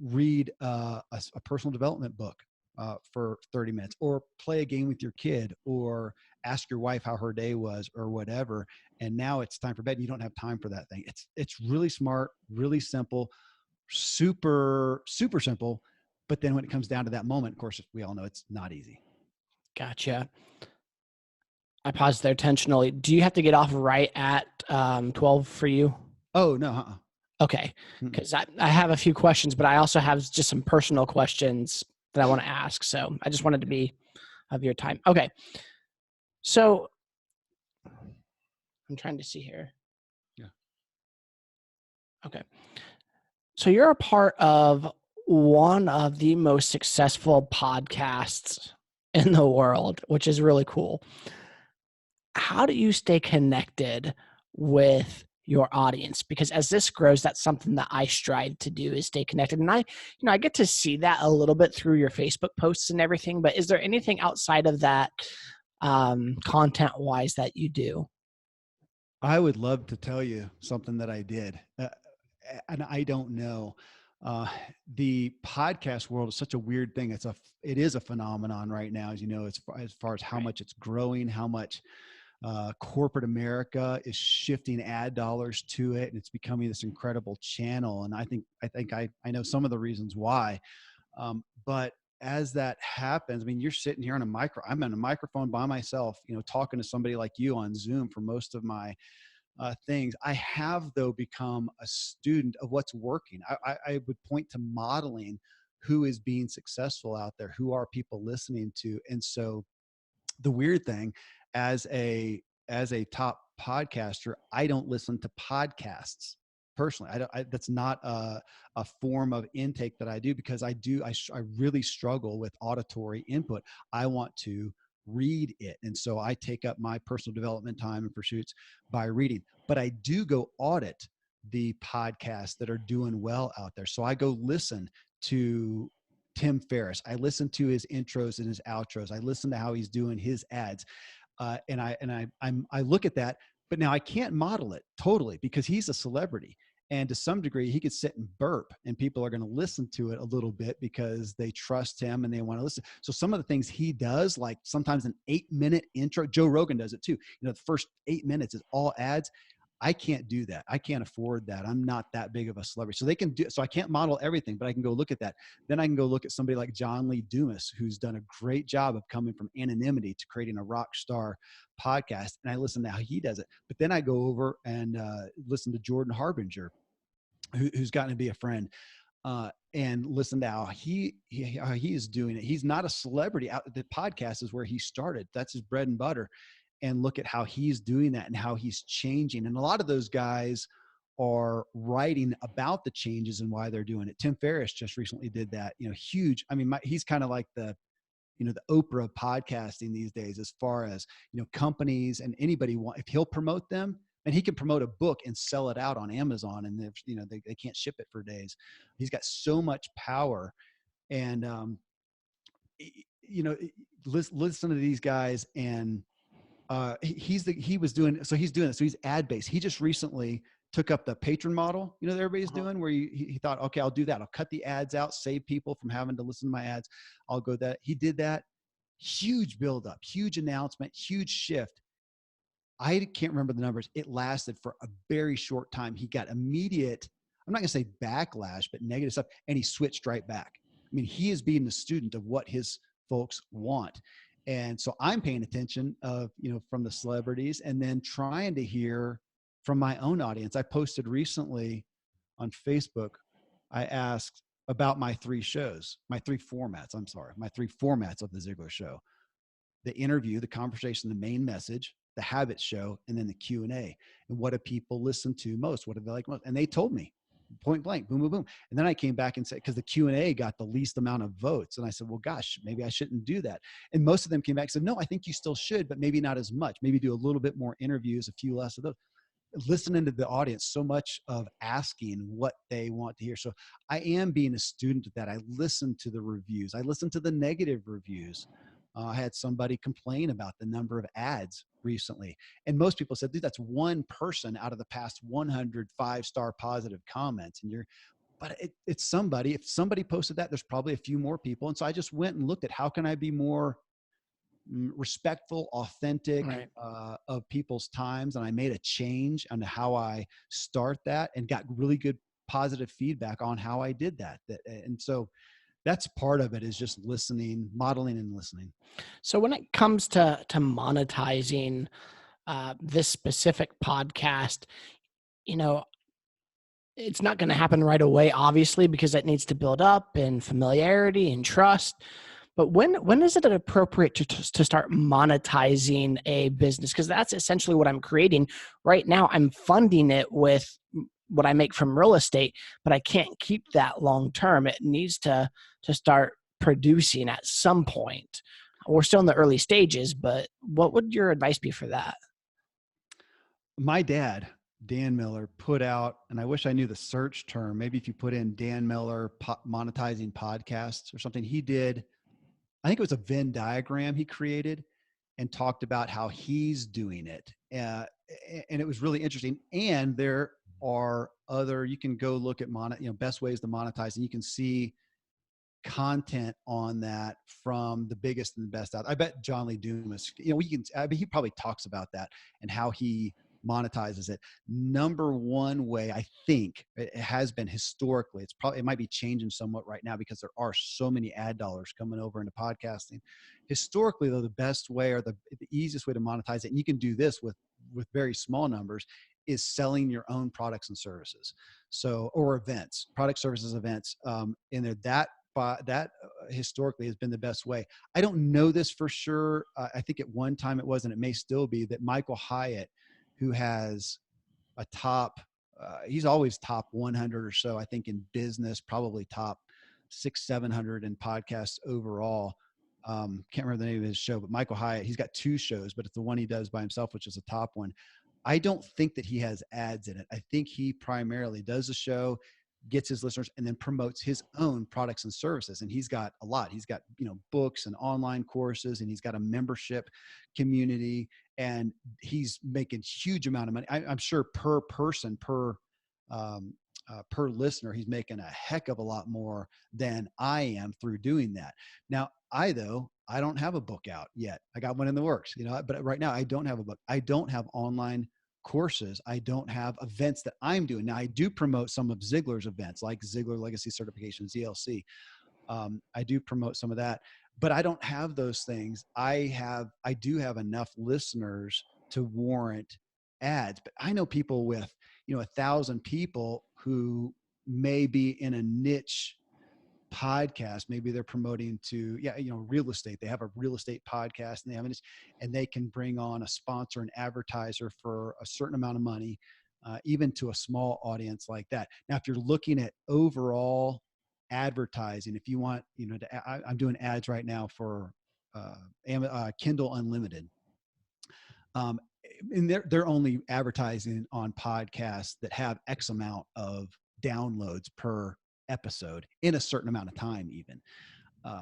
read a personal development book for 30 minutes, or play a game with your kid, or ask your wife how her day was, or whatever. And now it's time for bed. And you don't have time for that thing. It's really smart, really simple, super, super simple. But then when it comes down to that moment, of course, we all know it's not easy. Gotcha. I paused there intentionally. Do you have to get off right at 12 for you? Oh, no. Okay. Because I have a few questions, but I also have just some personal questions that I want to ask. So I just wanted to be of your time. Okay. So I'm trying to see here. Yeah. Okay. So you're a part of one of the most successful podcasts in the world, which is really cool. How do you stay connected with your audience? Because as this grows, that's something that I strive to do, is stay connected. And I get to see that a little bit through your Facebook posts and everything, but is there anything outside of that content wise that you do? I would love to tell you something that I did, and I don't know. The podcast world is such a weird thing. It is a phenomenon right now, as you know, as far as how much it's growing, how much corporate America is shifting ad dollars to it, and it's becoming this incredible channel. And I think I know some of the reasons why. But as that happens, I mean, you're sitting here I'm on a microphone by myself, talking to somebody like you on Zoom for most of my things. I have, though, become a student of what's working. I would point to modeling who is being successful out there, who are people listening to. And so the weird thing, as a top podcaster, I don't listen to podcasts personally. That's not a form of intake that I do, because I really struggle with auditory input. I want to read it. And so I take up my personal development time and pursuits by reading, but I do go audit the podcasts that are doing well out there. So I go listen to Tim Ferriss. I listen to his intros and his outros. I listen to how he's doing his ads. And I look at that, but now I can't model it totally, because he's a celebrity. And to some degree, he could sit and burp and people are going to listen to it a little bit because they trust him and they want to listen. So some of the things he does, like sometimes an 8-minute intro, Joe Rogan does it too. The first 8 minutes is all ads. I can't do that. I can't afford that. I'm not that big of a celebrity. So they can do, so I can't model everything, but I can go look at that. Then I can go look at somebody like John Lee Dumas, who's done a great job of coming from anonymity to creating a rock star podcast. And I listen to how he does it. But then I go over and listen to Jordan Harbinger, who's gotten to be a friend, and listen to how he is doing it. He's not a celebrity. The podcast is where he started. That's his bread and butter. And look at how he's doing that and how he's changing. And a lot of those guys are writing about the changes and why they're doing it. Tim Ferriss just recently did that, huge. I mean, he's kind of like the Oprah of podcasting these days, as far as, companies and anybody if he'll promote them, and he can promote a book and sell it out on Amazon, and they can't ship it for days. He's got so much power. And, listen to these guys, and he's doing this. So he's ad based. He just recently took up the patron model, that everybody's doing, where he thought, okay, I'll do that. I'll cut the ads out, save people from having to listen to my ads. I'll go that. He did that. Huge buildup, huge announcement, huge shift. I can't remember the numbers. It lasted for a very short time. He got immediate, I'm not going to say backlash, but negative stuff. And he switched right back. I mean, he is being the student of what his folks want. And so I'm paying attention from the celebrities, and then trying to hear from my own audience. I posted recently on Facebook, I asked about my three shows, my three formats. I'm sorry, my three formats of the Ziglar Show: the interview, the conversation, the main message, the habit show, and then the Q&A. And what do people listen to most? What do they like most? And they told me point blank, boom, boom, boom. And then I came back and said, because the Q&A got the least amount of votes. And I said, well, gosh, maybe I shouldn't do that. And most of them came back and said, no, I think you still should, but maybe not as much. Maybe do a little bit more interviews, a few less of those. Listening to the audience, so much of asking what they want to hear. So I am being a student of that. I listen to the reviews. I listen to the negative reviews. I had somebody complain about the number of ads recently. And most people said, dude, that's one person out of the past 100 5-star positive comments. And but it's somebody. If somebody posted that, there's probably a few more people. And so I just went and looked at how can I be more respectful, authentic Right. of people's times. And I made a change on how I start that and got really good positive feedback on how I did that. And so that's part of it, is just listening, modeling and listening. So when it comes to monetizing this specific podcast, you know, it's not going to happen right away, obviously, because it needs to build up and familiarity and trust. But when is it appropriate to start monetizing a business? Because that's essentially what I'm creating right now. I'm funding it with what I make from real estate, but I can't keep that long term. It needs to start producing at some point. We're still in the early stages, but what would your advice be for that? My dad, Dan Miller, put out, and I wish I knew the search term. Maybe if you put in Dan Miller monetizing podcasts or something, he did, I think it was a Venn diagram he created and talked about how he's doing it. And it was really interesting. And there are other, you can go look at best ways to monetize, and you can see content on that from the biggest and the best out. I bet John Lee Dumas, I mean, he probably talks about that and how he monetizes it. Number one way, I think it has been historically, it might be changing somewhat right now because there are so many ad dollars coming over into podcasting. Historically though, the best way, or the easiest way to monetize it, and you can do this with very small numbers, is selling your own products and services. So, or events, product services, events, and that historically has been the best way. I don't know this for sure. I think at one time it was, and it may still be, that Michael Hyatt, who has a top, he's always top 100 or so, I think, in business, probably top 700 in podcasts overall. Can't remember the name of his show, but Michael Hyatt, he's got two shows, but it's the one he does by himself, which is a top one. I don't think that he has ads in it. I think he primarily does the show, gets his listeners, and then promotes his own products and services. And he's got a lot. He's got, books and online courses, and he's got a membership community, and he's making huge amount of money. I'm sure per person, per listener, he's making a heck of a lot more than I am through doing that. Now, I don't have a book out yet. I got one in the works, but right now I don't have a book. I don't have online courses. I don't have events that I'm doing. Now I do promote some of Ziglar's events, like Ziglar Legacy Certification, ZLC. I do promote some of that, but I don't have those things. I do have enough listeners to warrant ads, but I know people with, 1,000 people who may be in a niche podcast. Maybe they're promoting to, real estate. They have a real estate podcast, and and they can bring on a sponsor, an advertiser for a certain amount of money, even to a small audience like that. Now, if you're looking at overall advertising, if you want, I'm doing ads right now for Kindle Unlimited. And they're only advertising on podcasts that have X amount of downloads per episode in a certain amount of time, even.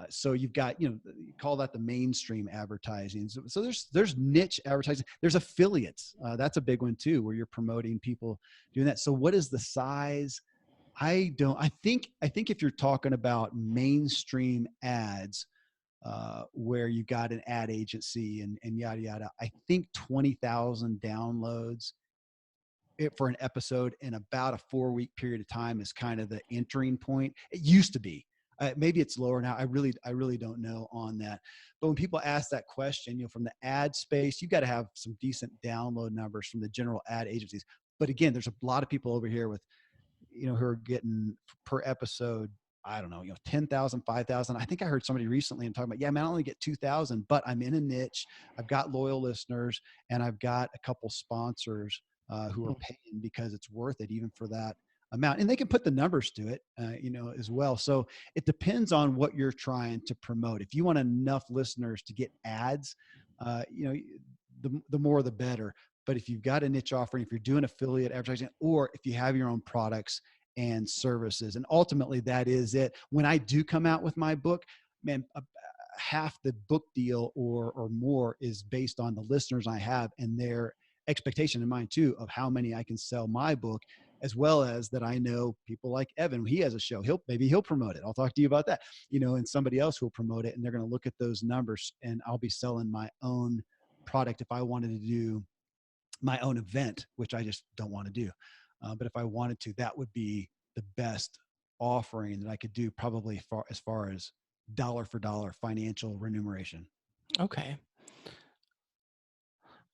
So you've got, you call that the mainstream advertising. So there's niche advertising. There's affiliates. That's a big one too, where you're promoting people doing that. So what is the size? I think if you're talking about mainstream ads, where you got an ad agency and yada, yada, I think 20,000 downloads for an episode in about a 4-week period of time is kind of the entering point. It used to be. Maybe it's lower now. I really don't know on that. But when people ask that question, from the ad space, you got to have some decent download numbers from the general ad agencies. But again, there's a lot of people over here with, who are getting per episode, I don't know, 10,000, 5,000. I think I heard somebody recently and talking about, yeah, man, I only get 2,000, but I'm in a niche. I've got loyal listeners and I've got a couple sponsors who are paying because it's worth it even for that amount. And they can put the numbers to it, as well. So it depends on what you're trying to promote. If you want enough listeners to get ads, the more the better. But if you've got a niche offering, if you're doing affiliate advertising, or if you have your own products and services, and ultimately that is it. When I do come out with my book, man, half the book deal or more is based on the listeners I have and their expectation in mind too of how many I can sell my book, as well as that I know people like Evan, he has a show, maybe he'll promote it. I'll talk to you about that, and somebody else will promote it, and they're going to look at those numbers, and I'll be selling my own product if I wanted to do my own event, which I just don't want to do. But if I wanted to, that would be the best offering that I could do, probably as far as dollar for dollar financial remuneration. Okay.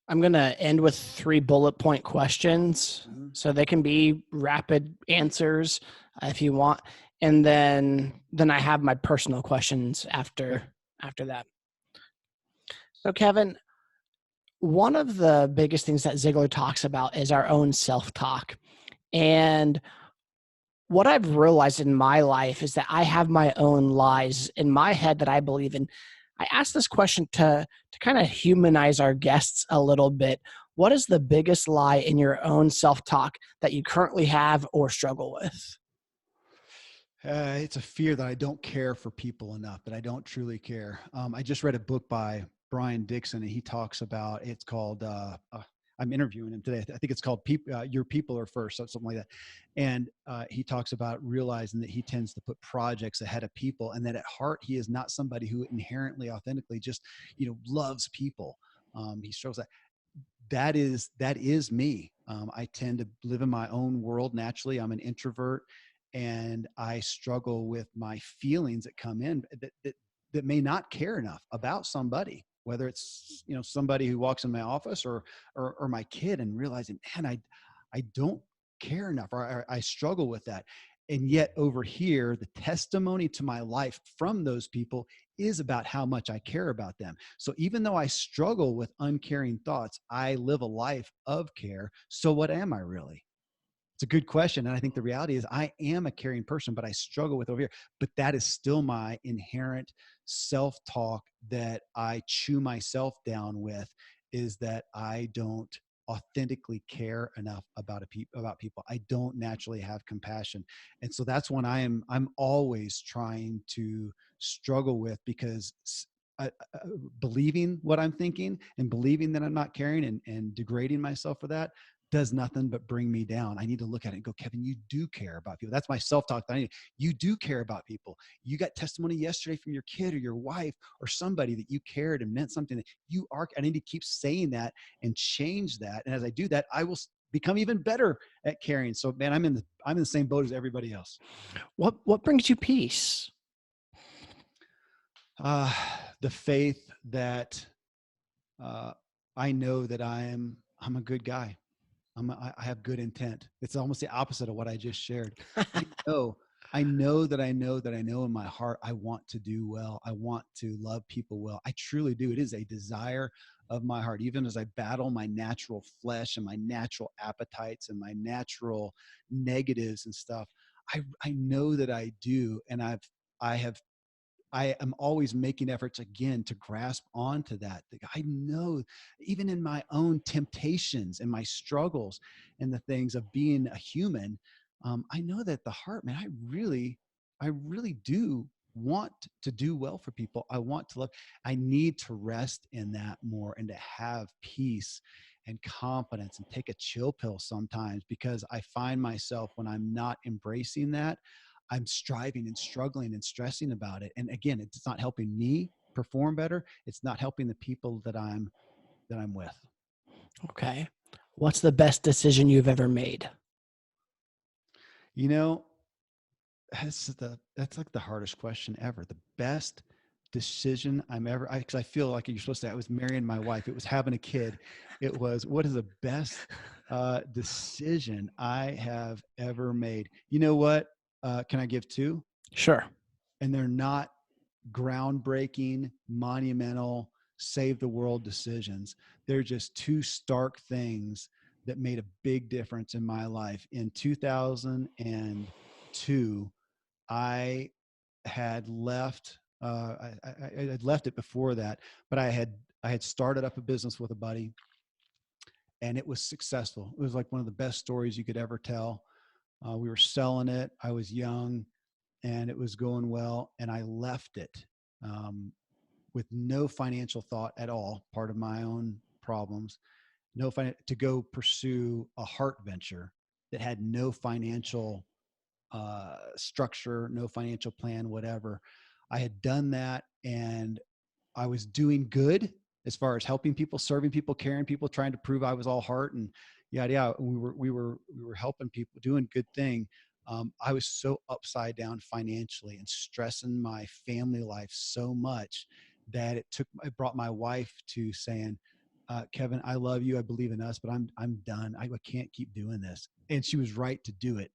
I'm going to end with 3 bullet point questions. Mm-hmm. So they can be rapid answers if you want. And then I have my personal questions after that. So Kevin, one of the biggest things that Ziglar talks about is our own self-talk. And what I've realized in my life is that I have my own lies in my head that I believe in. I asked this question to kind of humanize our guests a little bit. What is the biggest lie in your own self-talk that you currently have or struggle with? It's a fear that I don't care for people enough, that I don't truly care. I just read a book by Brian Dixon, and he talks about, it's called, I'm interviewing him today. I think it's called Your People Are First, something like that. And he talks about realizing that he tends to put projects ahead of people, and that at heart, he is not somebody who inherently, authentically just, loves people. He shows that. That is me. I tend to live in my own world naturally. I'm an introvert, and I struggle with my feelings that come in that may not care enough about somebody, whether it's somebody who walks in my office or my kid, and realizing, man, I don't care enough, or I struggle with that. And yet over here, the testimony to my life from those people is about how much I care about them. So even though I struggle with uncaring thoughts, I live a life of care. So what am I really? It's a good question. And I think the reality is I am a caring person, but I struggle with over here. But that is still my inherent self-talk that I chew myself down with, is that I don't authentically care enough about people. I don't naturally have compassion. And so that's when I'm always trying to struggle with, because believing what I'm thinking and believing that I'm not caring and degrading myself for that does nothing but bring me down. I need to look at it and go, Kevin, you do care about people. That's my self-talk. You do care about people. You got testimony yesterday from your kid or your wife or somebody that you cared and meant something, that you are. I need to keep saying that and change that. And as I do that, I will become even better at caring. So man, I'm in the same boat as everybody else. What brings you peace? The faith that I know that I'm a good guy. I have good intent. It's almost the opposite of what I just shared. I know that in my heart, I want to do well. I want to love people well. I truly do. It is a desire of my heart, even as I battle my natural flesh and my natural appetites and my natural negatives and stuff. I know that I do. And I am always making efforts again to grasp onto that. I know even in my own temptations and my struggles and the things of being a human, I know that the heart, man, I really do want to do well for people. I want to love. I need to rest in that more and to have peace and confidence and take a chill pill sometimes, because I find myself, when I'm not embracing that, I'm striving and struggling and stressing about it. And again, it's not helping me perform better. It's not helping the people that I'm with. Okay. What's the best decision you've ever made? That's like the hardest question ever. The best decision because I feel like you're supposed to say I was marrying my wife. It was having a kid. It was, what is the best decision I have ever made? You know what? Can I give two? Sure. And they're not groundbreaking, monumental, save the world decisions. They're just two stark things that made a big difference in my life. In 2002, I had left. I had left it before that, but I had started up a business with a buddy, and it was successful. It was like one of the best stories you could ever tell. We were selling it. I was young, and it was going well. And I left it um, with no financial thought at all. Part of my own problems. To go pursue a heart venture that had no financial structure, no financial plan, whatever. I had done that, and I was doing good as far as helping people, serving people, caring people, trying to prove I was all heart and yada yada. We were helping people, doing good thing. I was so upside down financially and stressing my family life so much that it brought my wife to saying, Kevin, I love you. I believe in us, but I'm done. I can't keep doing this. And she was right to do it.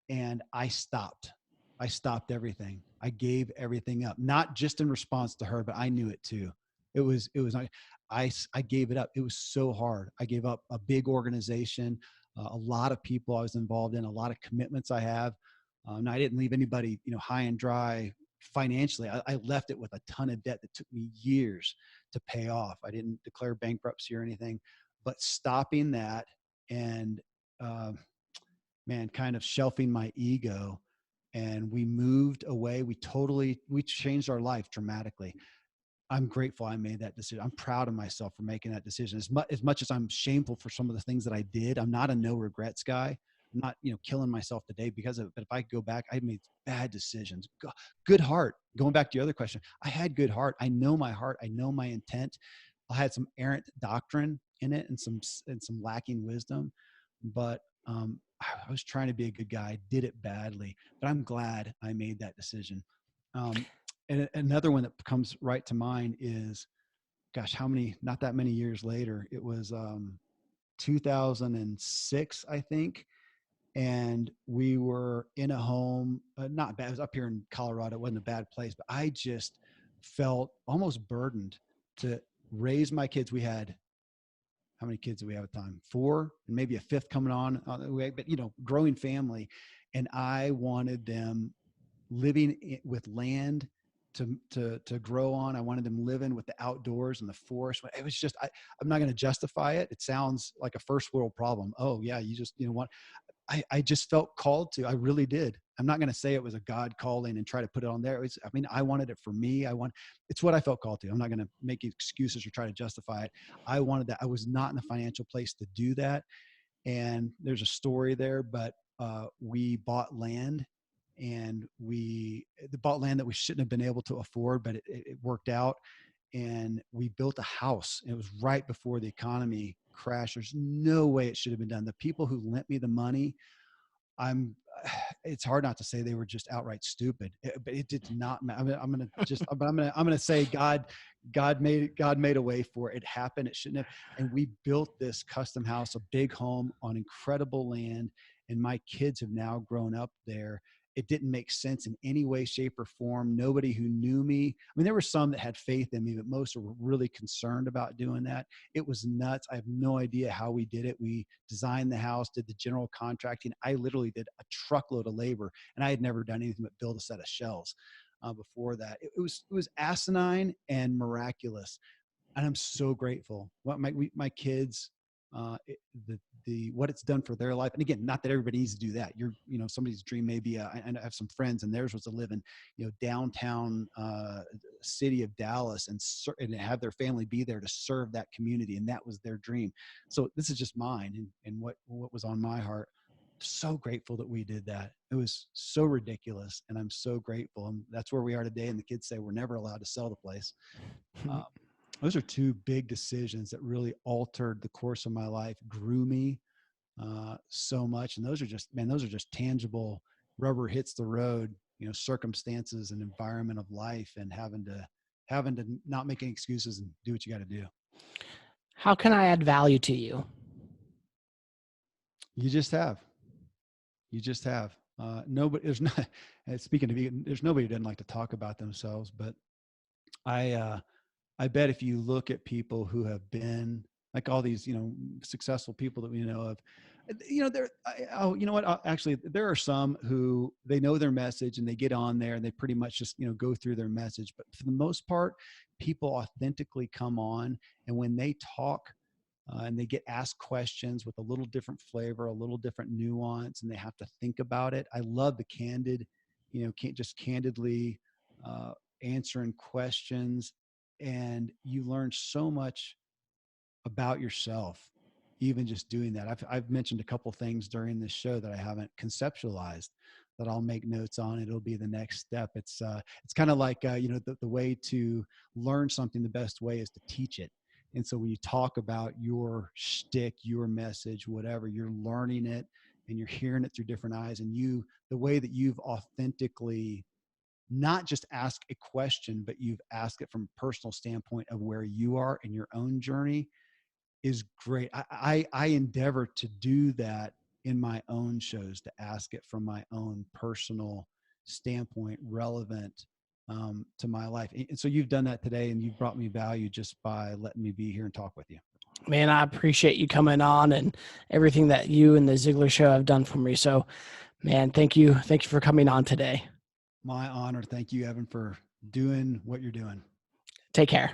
And I stopped. I stopped everything. I gave everything up, not just in response to her, but I knew it too. I gave it up. It was so hard. I gave up a big organization, a lot of people I was involved in, a lot of commitments I have. And I didn't leave anybody, high and dry financially. I left it with a ton of debt that took me years to pay off. I didn't declare bankruptcy or anything, but stopping that and, man, kind of shelving my ego, and we moved away. We changed our life dramatically. I'm grateful I made that decision. I'm proud of myself for making that decision. As much as I'm shameful for some of the things that I did, I'm not a no regrets guy. I'm not, killing myself today because of it. But if I go back, I made bad decisions. Good heart. Going back to your other question, I had good heart. I know my heart. I know my intent. I had some errant doctrine in it and some lacking wisdom, but I was trying to be a good guy. I did it badly, but I'm glad I made that decision. Um, and another one that comes right to mind is, gosh, not that many years later, it was 2006, I think. And we were in a home, not bad. It was up here in Colorado. It wasn't a bad place, but I just felt almost burdened to raise my kids. We had, how many kids do we have at the time? Four, and maybe a fifth coming on the way, but growing family. And I wanted them living with land to grow on. I wanted them living with the outdoors and the forest. It was just, I'm not going to justify it. It sounds like a first world problem. Oh yeah. You just, want, I just felt called to. I really did. I'm not going to say it was a God calling and try to put it on there. I wanted it for me. It's what I felt called to. I'm not going to make excuses or try to justify it. I wanted that. I was not in a financial place to do that. And there's a story there, but we bought land, and we bought land that we shouldn't have been able to afford, but it worked out. And we built a house. It was right before the economy crashed. There's no way it should have been done. The people who lent me the money, I'm, it's hard not to say they were just outright stupid, but it did not matter. I'm going to just, but I'm going to say God made a way for it. It happened. It shouldn't have. And we built this custom house, a big home on incredible land. And my kids have now grown up there. It didn't make sense in any way, shape, or form. Nobody who knew me. I mean, there were some that had faith in me, but most were really concerned about doing that. It was nuts. I have no idea how we did it. We designed the house, did the general contracting. I literally did a truckload of labor, and I had never done anything but build a set of shelves before that. It was asinine and miraculous, and I'm so grateful. What my kids, what it's done for their life. And again, not that everybody needs to do that. Somebody's dream may be. I have some friends, and theirs was to live in, downtown city of Dallas, and have their family be there to serve that community, and that was their dream. So this is just mine, and what was on my heart. So grateful that we did that. It was so ridiculous, and I'm so grateful. And that's where we are today. And the kids say we're never allowed to sell the place. Um, those are two big decisions that really altered the course of my life, grew me so much. And those are just tangible, rubber hits the road, circumstances and environment of life, and having having to not make any excuses and do what you got to do. How can I add value to you? You just have. You just have. Nobody. There's not. Speaking of vegan, there's nobody who doesn't like to talk about themselves. But I bet if you look at people who have been like all these, successful people that we know of, you know what? Actually, there are some who they know their message and they get on there and they pretty much just, go through their message. But for the most part, people authentically come on, and when they talk, and they get asked questions with a little different flavor, a little different nuance, and they have to think about it. I love the candid, can't just candidly uh, answering questions, and you learn so much about yourself even just doing that. I've mentioned a couple things during this show that I haven't conceptualized that I'll make notes on. It'll be the next step. It's kind of like the way to learn something, the best way is to teach it. And so when you talk about your shtick, your message, whatever, you're learning it and you're hearing it through different eyes, and the way that you've authentically not just ask a question, but you've asked it from a personal standpoint of where you are in your own journey is great. I endeavor to do that in my own shows, to ask it from my own personal standpoint, relevant to my life. And so you've done that today, and you've brought me value just by letting me be here and talk with you. Man, I appreciate you coming on and everything that you and the Ziglar Show have done for me. So, man, thank you. Thank you for coming on today. My honor. Thank you, Evan, for doing what you're doing. Take care.